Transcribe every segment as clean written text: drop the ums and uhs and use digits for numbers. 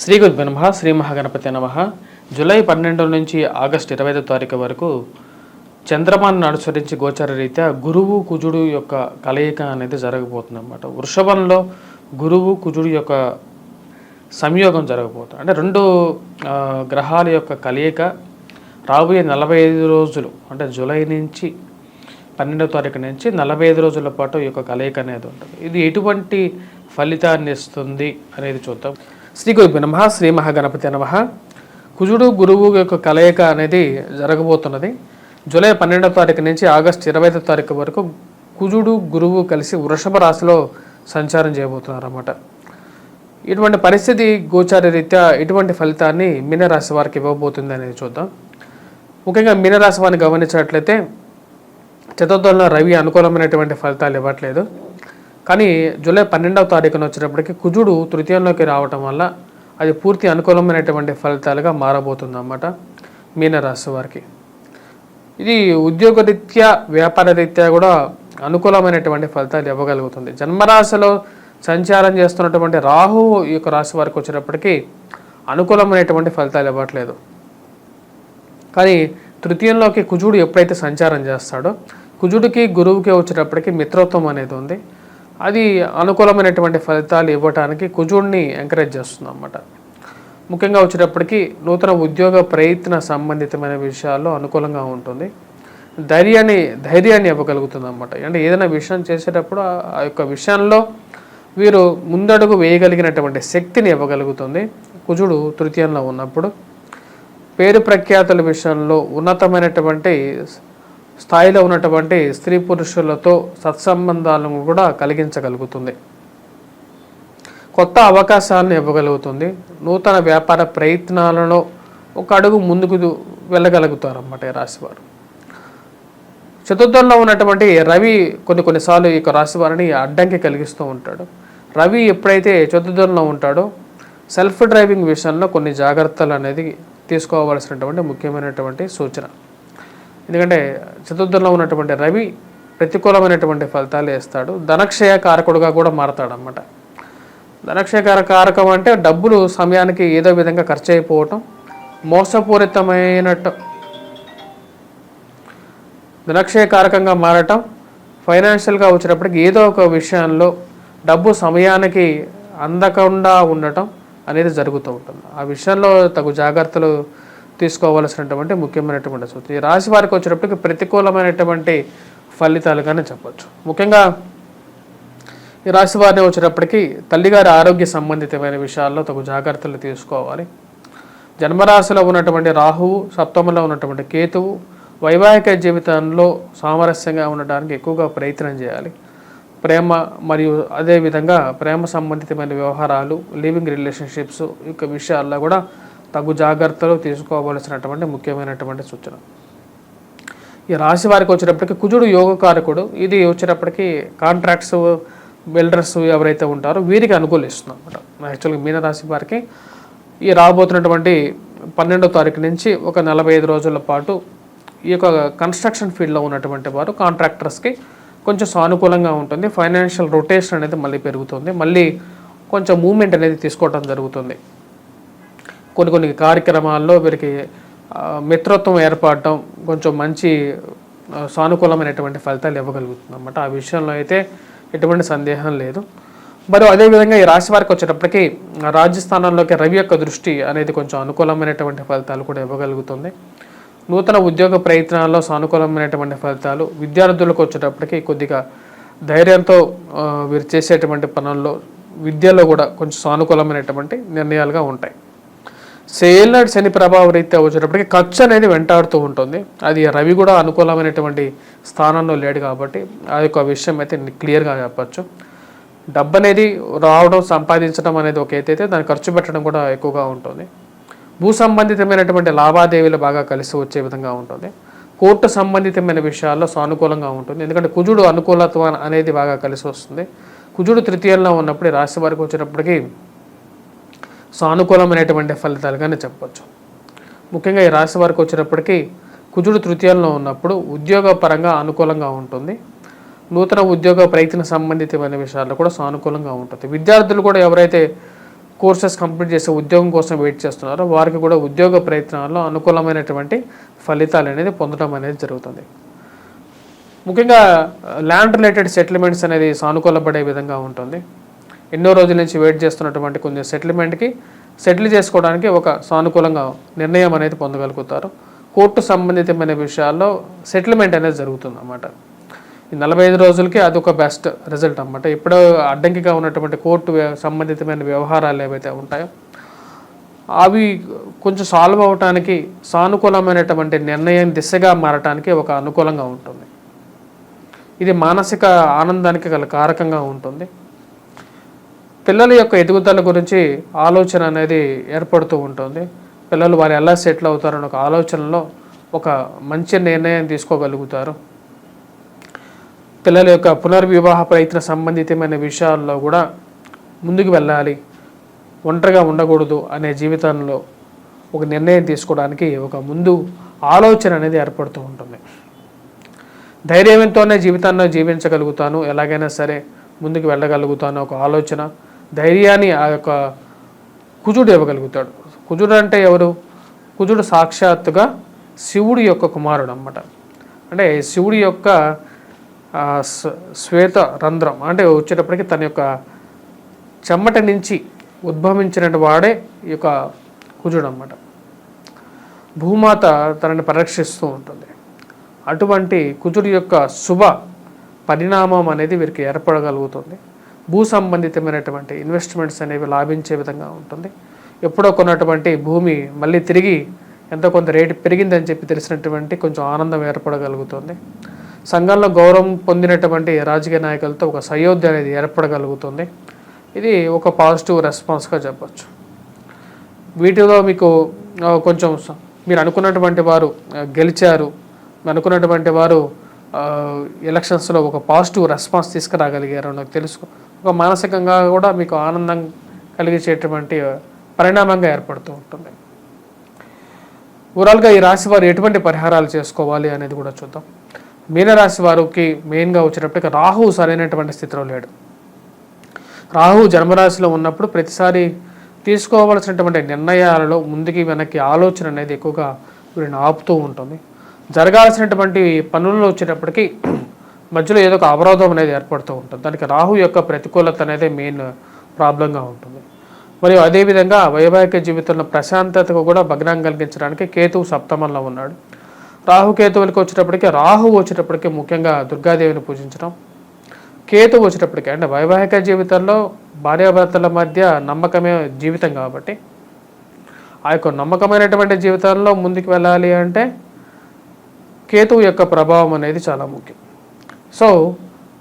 శ్రీ గురుభ్యో నమః. శ్రీ మహాగణపతి నమః. జూలై 12 నుంచి ఆగస్టు 25 తారీఖు వరకు చంద్రమాన్ని అనుసరించి గోచార రీత్యా గురువు కుజుడు యొక్క కలయిక అనేది జరగబోతుంది అన్నమాట. వృషభంలో గురువు కుజుడు యొక్క సంయోగం జరగబోతుంది. అంటే రెండు గ్రహాల యొక్క కలయిక రాబోయే 45 రోజులు, అంటే జూలై నుంచి 12వ తారీఖు నుంచి 45 రోజుల పాటు ఈ యొక్క కలయిక అనేది ఉంటుంది. ఇది ఎటువంటి ఫలితాన్ని ఇస్తుంది అనేది చూద్దాం. శ్రీ గురుభ్యో నమః. శ్రీ మహాగణపతి నమః. కుజుడు గురువు యొక్క కలయిక అనేది జరగబోతున్నది. జూలై 12వ తారీఖు నుంచి ఆగస్టు 25వ తారీఖు వరకు కుజుడు గురువు కలిసి వృషభ రాశిలో సంచారం చేయబోతున్నారు అన్నమాట. ఇటువంటి పరిస్థితి గోచార రీత్యా ఎటువంటి ఫలితాన్ని మీనరాశి వారికి ఇవ్వబోతుంది అనేది చూద్దాం. ముఖ్యంగా మీనరాశి వారిని గమనించినట్లయితే చతుర్థంలో రవి అనుకూలమైనటువంటి ఫలితాలు ఇవ్వట్లేదు. కానీ జూలై 12వ తారీఖున వచ్చేటప్పటికి కుజుడు తృతీయంలోకి రావటం వల్ల అది పూర్తి అనుకూలమైనటువంటి ఫలితాలుగా మారబోతుంది అన్నమాట మీనరాశి వారికి. ఇది ఉద్యోగరీత్యా వ్యాపార రీత్యా కూడా అనుకూలమైనటువంటి ఫలితాలు ఇవ్వగలుగుతుంది. జన్మరాశిలో సంచారం చేస్తున్నటువంటి రాహు ఈ యొక్క రాశి వారికి వచ్చేటప్పటికి అనుకూలమైనటువంటి ఫలితాలు ఇవ్వట్లేదు. కానీ తృతీయంలోకి కుజుడు ఎప్పుడైతే సంచారం చేస్తాడో కుజుడికి గురువుకి వచ్చేటప్పటికి మిత్రత్వం అనేది ఉంది. అది అనుకూలమైనటువంటి ఫలితాలు ఇవ్వడానికి కుజుడిని ఎంకరేజ్ చేస్తుంది అన్నమాట. ముఖ్యంగా వచ్చేటప్పటికి నూతన ఉద్యోగ ప్రయత్న సంబంధితమైన విషయాల్లో అనుకూలంగా ఉంటుంది. ధైర్యాన్ని ఇవ్వగలుగుతుంది అన్నమాట. అంటే ఏదైనా విషయం చేసేటప్పుడు ఆ యొక్క విషయంలో వీరు ముందడుగు వేయగలిగినటువంటి శక్తిని ఇవ్వగలుగుతుంది కుజుడు తృతీయంలో ఉన్నప్పుడు. పేరు ప్రఖ్యాతుల విషయంలో ఉన్నతమైనటువంటి స్థాయిలో ఉన్నటువంటి స్త్రీ పురుషులతో సత్సంబంధాలను కూడా కలిగించగలుగుతుంది. కొత్త అవకాశాలను ఇవ్వగలుగుతుంది. నూతన వ్యాపార ప్రయత్నాలను ఒక అడుగు ముందుకు వెళ్ళగలుగుతారు అన్నమాట ఈ రాశివారు. చతుర్థంలో ఉన్నటువంటి రవి కొన్నిసార్లు ఈ రాశి వారిని అడ్డంకి కలిగిస్తూ ఉంటాడు. రవి ఎప్పుడైతే చతుర్థంలో ఉంటాడో సెల్ఫ్ డ్రైవింగ్ విషయంలో కొన్ని జాగ్రత్తలు అనేది తీసుకోవాల్సినటువంటి ముఖ్యమైనటువంటి సూచన. ఎందుకంటే చతుర్థంలో ఉన్నటువంటి రవి ప్రతికూలమైనటువంటి ఫలితాలు వేస్తాడు. ధనక్షయ కారకుడుగా కూడా మారతాడు అన్నమాట. ధనక్షయ కారకం అంటే డబ్బులు సమయానికి ఏదో విధంగా ఖర్చు అయిపోవటం, మోసపూరితమైనట్టు ధనక్షయ కారకంగా మారటం, ఫైనాన్షియల్గా వచ్చేటప్పటికి ఏదో ఒక విషయంలో డబ్బు సమయానికి అందకుండా ఉండటం అనేది జరుగుతూ ఉంటుంది. ఆ విషయంలో తగు జాగ్రత్తలు తీసుకోవాల్సినటువంటి ముఖ్యమైనటువంటి సూచన. ఈ రాశి వారికి వచ్చేటప్పటికి ప్రతికూలమైనటువంటి ఫలితాలుగానే చెప్పచ్చు. ముఖ్యంగా ఈ రాశి వారిని వచ్చేటప్పటికి తల్లిగారి ఆరోగ్య సంబంధితమైన విషయాల్లో తగు జాగ్రత్తలు తీసుకోవాలి. జన్మరాశిలో ఉన్నటువంటి రాహువు, సప్తమంలో ఉన్నటువంటి కేతువు వైవాహిక జీవితంలో సామరస్యంగా ఉండడానికి ఎక్కువగా ప్రయత్నం చేయాలి. ప్రేమ మరియు అదేవిధంగా ప్రేమ సంబంధితమైన వ్యవహారాలు, లివింగ్ రిలేషన్షిప్స్ యొక్క విషయాల్లో కూడా తగు జాగ్రత్తలు తీసుకోవాల్సినటువంటి ముఖ్యమైనటువంటి సూచన. ఈ రాశి వారికి వచ్చేటప్పటికి కుజుడు యోగకారకుడు. ఇది వచ్చేటప్పటికి కాంట్రాక్ట్స్, బిల్డర్స్ ఎవరైతే ఉంటారో వీరికి అనుకూలిస్తుంది అన్నమాట. యాక్చువల్గా మీనరాశి వారికి ఈ రాబోతున్నటువంటి 12వ తారీఖు నుంచి ఒక 45 రోజుల పాటు ఈ యొక్క కన్స్ట్రక్షన్ ఫీల్డ్లో ఉన్నటువంటి వారు కాంట్రాక్టర్స్కి కొంచెం సానుకూలంగా ఉంటుంది. ఫైనాన్షియల్ రొటేషన్ అనేది మళ్ళీ పెరుగుతుంది. మళ్ళీ కొంచెం మూమెంట్ అనేది తీసుకోవడం జరుగుతుంది. కొన్ని కార్యక్రమాల్లో వీరికి మిత్రత్వం ఏర్పడటం కొంచెం మంచి సానుకూలమైనటువంటి ఫలితాలు ఇవ్వగలుగుతుంది అన్నమాట. ఆ విషయంలో అయితే ఎటువంటి సందేహం లేదు. మరి అదేవిధంగా ఈ రాశి వారికి వచ్చేటప్పటికి రాజస్థానంలోకి రవి యొక్క దృష్టి అనేది కొంచెం అనుకూలమైనటువంటి ఫలితాలు కూడా ఇవ్వగలుగుతుంది. నూతన ఉద్యోగ ప్రయత్నాల్లో సానుకూలమైనటువంటి ఫలితాలు, విద్యార్థులకు వచ్చేటప్పటికి కొద్దిగా ధైర్యంతో వీరు చేసేటువంటి పనుల్లో, విద్యలో కూడా కొంచెం సానుకూలమైనటువంటి నిర్ణయాలుగా ఉంటాయి. సేలనాడు శని ప్రభావ రీత్యా వచ్చేటప్పటికి ఖర్చు అనేది వెంటాడుతూ ఉంటుంది. అది రవి కూడా అనుకూలమైనటువంటి స్థానంలో లేడు కాబట్టి ఆ యొక్క విషయం అయితే క్లియర్గా చెప్పచ్చు. డబ్బు అనేది రావడం, సంపాదించడం అనేది ఒక ఎత్తైతే దాన్ని ఖర్చు పెట్టడం కూడా ఎక్కువగా ఉంటుంది. భూ సంబంధితమైనటువంటి లావాదేవీలు బాగా కలిసి వచ్చే విధంగా ఉంటుంది. కోర్టు సంబంధితమైన విషయాల్లో సానుకూలంగా ఉంటుంది. ఎందుకంటే కుజుడు అనుకూలత్వం అనేది బాగా కలిసి వస్తుంది. కుజుడు తృతీయంలో ఉన్నప్పుడు రాశి వారికి వచ్చేటప్పటికి సానుకూలమైనటువంటి ఫలితాలుగానే చెప్పచ్చు. ముఖ్యంగా ఈ రాశి వారికి వచ్చేటప్పటికి కుజుడు తృతీయంలో ఉన్నప్పుడు ఉద్యోగపరంగా అనుకూలంగా ఉంటుంది. నూతన ఉద్యోగ ప్రయత్న సంబంధితమైన విషయాల్లో కూడా సానుకూలంగా ఉంటుంది. విద్యార్థులు కూడా ఎవరైతే కోర్సెస్ కంప్లీట్ చేసే ఉద్యోగం కోసం వెయిట్ చేస్తున్నారో వారికి కూడా ఉద్యోగ ప్రయత్నాల్లో అనుకూలమైనటువంటి ఫలితాలు అనేది పొందడం అనేది జరుగుతుంది. ముఖ్యంగా ల్యాండ్ రిలేటెడ్ సెటిల్మెంట్స్ అనేది సానుకూలపడే విధంగా ఉంటుంది. ఎన్నో రోజుల నుంచి వెయిట్ చేస్తున్నటువంటి కొన్ని సెటిల్మెంట్కి సెటిల్ చేసుకోవడానికి ఒక సానుకూలంగా నిర్ణయం అనేది పొందగలుగుతారు. కోర్టు సంబంధితమైన విషయాల్లో సెటిల్మెంట్ అనేది జరుగుతుంది అన్నమాట. ఈ 45 రోజులకి అది ఒక బెస్ట్ రిజల్ట్ అన్నమాట. ఇప్పుడు అడ్డంకిగా ఉన్నటువంటి కోర్టు సంబంధితమైన వ్యవహారాలు ఏవైతే ఉంటాయో అవి కొంచెం సాల్వ్ అవటానికి సానుకూలమైనటువంటి నిర్ణయం దిశగా మారటానికి ఒక అనుకూలంగా ఉంటుంది. ఇది మానసిక ఆనందానికి గల కారకంగా ఉంటుంది. పిల్లల యొక్క ఎదుగుదల గురించి ఆలోచన అనేది ఏర్పడుతూ ఉంటుంది. పిల్లలు వారు ఎలా సెటిల్ అవుతారని ఒక ఆలోచనలో ఒక మంచి నిర్ణయం తీసుకోగలుగుతారు. పిల్లల యొక్క పునర్వివాహ ప్రయత్న సంబంధితమైన విషయాల్లో కూడా ముందుకు వెళ్ళాలి, ఒంటరిగా ఉండకూడదు అనే జీవితంలో ఒక నిర్ణయం తీసుకోవడానికి ఒక ముందు ఆలోచన అనేది ఏర్పడుతూ ఉంటుంది. ధైర్యంతోనే జీవితాన్ని జీవించగలుగుతాను, ఎలాగైనా సరే ముందుకు వెళ్ళగలుగుతాను ఒక ఆలోచన, ధైర్యాన్ని ఆ యొక్క కుజుడు ఇవ్వగలుగుతాడు. కుజుడు అంటే ఎవరు? కుజుడు సాక్షాత్తుగా శివుడి యొక్క కుమారుడు అన్నమాట. అంటే శివుడి యొక్క శ్వేత రంధ్రం అంటే వచ్చేటప్పటికి తన యొక్క చెమ్మట నుంచి ఉద్భవించిన వాడే ఈ యొక్క కుజుడు అన్నమాట. భూమాత తనని పరిరక్షిస్తూ ఉంటుంది. అటువంటి కుజుడి యొక్క శుభ పరిణామం అనేది వీరికి ఏర్పడగలుగుతుంది. భూ సంబంధితమైనటువంటి ఇన్వెస్ట్మెంట్స్ అనేవి లాభించే విధంగా ఉంటుంది. ఎప్పుడో కొన్నటువంటి భూమి మళ్ళీ తిరిగి ఎంతో కొంత రేటు పెరిగిందని చెప్పి తెలిసినటువంటి కొంచెం ఆనందం ఏర్పడగలుగుతుంది. సంఘంలో గౌరవం పొందినటువంటి రాజకీయ నాయకులతో ఒక సయోధ్య అనేది ఏర్పడగలుగుతుంది. ఇది ఒక పాజిటివ్ రెస్పాన్స్గా చెప్పచ్చు. వీటిలో మీకు కొంచెం మీరు అనుకున్నటువంటి వారు గెలిచారు, అనుకున్నటువంటి వారు ఎలక్షన్స్లో ఒక పాజిటివ్ రెస్పాన్స్ తీసుకురాగలిగారు నాకు తెలుసు. ఒక మానసికంగా కూడా మీకు ఆనందం కలిగించేటువంటి పరిణామంగా ఏర్పడుతూ ఉంటుంది. ఓవరాల్గా ఈ రాశి వారు ఎటువంటి పరిహారాలు చేసుకోవాలి అనేది కూడా చూద్దాం. మీనరాశి వారికి మెయిన్గా వచ్చేటప్పటికి రాహువు సరైనటువంటి స్థితిలో లేడు. రాహువు జన్మరాశిలో ఉన్నప్పుడు ప్రతిసారి తీసుకోవాల్సినటువంటి నిర్ణయాలలో ముందుకి వెనక్కి ఆలోచన అనేది ఎక్కువగా వీరిని ఆపుతూ ఉంటుంది. జరగాల్సినటువంటి పనుల్లో వచ్చేటప్పటికి మధ్యలో ఏదో ఒక అవరోధం అనేది ఏర్పడుతూ ఉంటుంది. దానికి రాహు యొక్క ప్రతికూలత అనేది మెయిన్ ప్రాబ్లంగా ఉంటుంది. మరియు అదేవిధంగా వైవాహిక జీవితంలో ప్రశాంతతకు కూడా భగ్నం కలిగించడానికి కేతువు సప్తమంలో ఉన్నాడు. రాహుకేతువులకి వచ్చేటప్పటికి ముఖ్యంగా దుర్గాదేవిని పూజించడం, కేతువు వచ్చేటప్పటికి అంటే వైవాహిక జీవితంలో భార్యాభర్తల మధ్య నమ్మకమే జీవితం కాబట్టి ఆ యొక్క నమ్మకమైనటువంటి జీవితంలో ముందుకు వెళ్ళాలి అంటే కేతువు యొక్క ప్రభావం అనేది చాలా ముఖ్యం. సో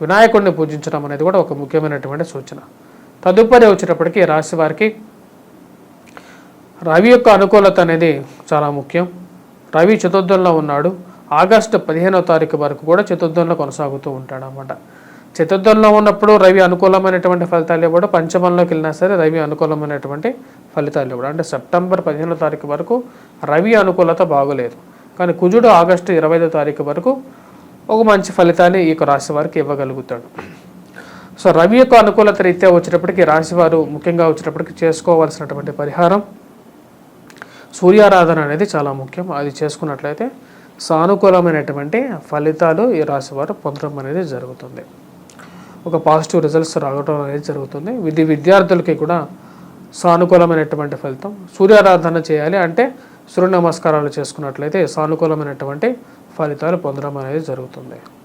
వినాయకుడిని పూజించడం అనేది కూడా ఒక ముఖ్యమైనటువంటి సూచన. తదుపరి వచ్చేటప్పటికి రాశి వారికి రవి యొక్క అనుకూలత అనేది చాలా ముఖ్యం. రవి చతుర్థంలో ఉన్నాడు. ఆగస్టు 15వ తారీఖు వరకు కూడా చతుర్థంలో కొనసాగుతూ ఉంటాడు అన్నమాట. చతుర్థంలో ఉన్నప్పుడు రవి అనుకూలమైనటువంటి ఫలితాలు ఇవ్వడం, పంచమంలోకి వెళ్ళినా సరే రవి అనుకూలమైనటువంటి ఫలితాలు ఇవ్వడం. అంటే సెప్టెంబర్ 15వ తారీఖు వరకు రవి అనుకూలత బాగోలేదు. కానీ కుజుడు ఆగస్టు 25వ తారీఖు వరకు ఒక మంచి ఫలితాన్ని ఈ రాశి వారికి ఇవ్వగలుగుతాడు. సో రవి యొక్క అనుకూలత రీత్యా వచ్చేటప్పటికి రాశివారు ముఖ్యంగా వచ్చేటప్పటికి చేసుకోవాల్సినటువంటి పరిహారం సూర్యారాధన అనేది చాలా ముఖ్యం. అది చేసుకున్నట్లయితే సానుకూలమైనటువంటి ఫలితాలు ఈ రాశివారు పొందడం అనేది జరుగుతుంది. ఒక పాజిటివ్ రిజల్ట్స్ రావడం అనేది జరుగుతుంది. విద్యార్థులకి కూడా సానుకూలమైనటువంటి ఫలితం. సూర్యారాధన చేయాలి అంటే సూర్య నమస్కారాలు చేసుకున్నట్లయితే సానుకూలమైనటువంటి ఫలితాలు పొందడం అనేది జరుగుతుంది.